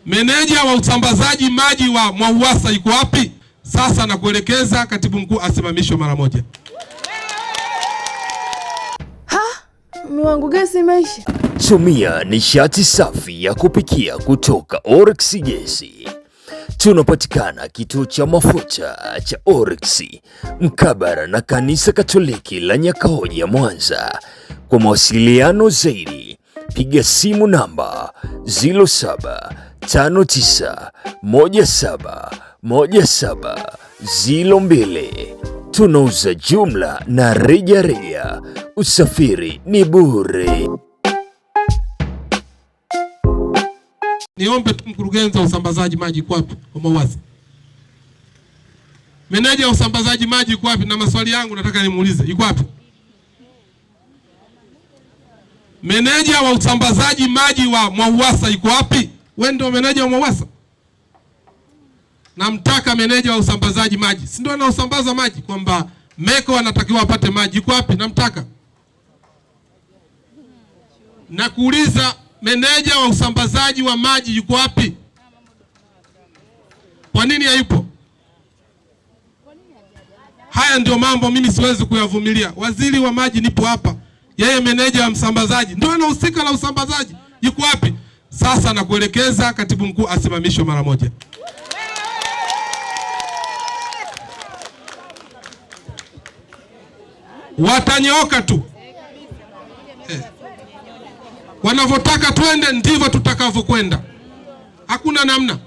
Meneja wa usambazaji maji wa MWAUWASA yuko wapi? Sasa nakuelekeza katibu mkuu asimamishwe mara moja. Miwangu gesi imeisha. Tumia nishati safi ya kupikia kutoka Oryx Gesi. Tunapatikana kituo cha mafuta cha Oryx mkabara na kanisa Katoliki la Nyakahoja, Mwanza. Kwa mawasiliano zaidi piga simu namba 0759171702. Tunauza jumla na rejareja. Usafiri ni bure. Niombe tu mkurugenzi wa usambazaji maji yuko wapi wa MWAUWASA? Meneja wa usambazaji maji yuko wapi? Na maswali yangu nataka nimuulize, yuko wapi? Meneja wa usambazaji maji wa MWAUWASA yuko wapi? Wewe ndio meneja wa MWAUWASA? Namtaka meneja wa usambazaji maji, si ndio anaosambaza maji, kwamba MECO anatakiwa apate maji, yuko wapi? Namtaka. Na kuuliza meneja wa usambazaji wa maji yuko wapi? Kwa nini hayupo? Haya ndio mambo mimi siwezi kuyavumilia. Waziri wa maji nipo hapa, yeye meneja wa msambazaji ndio anahusika na usambazaji, yuko wapi? Sasa nakuelekeza katibu mkuu asimamishwe mara moja. Watanyooka tu. Wanavyotaka twende ndivyo tutakavyokwenda. Hakuna namna.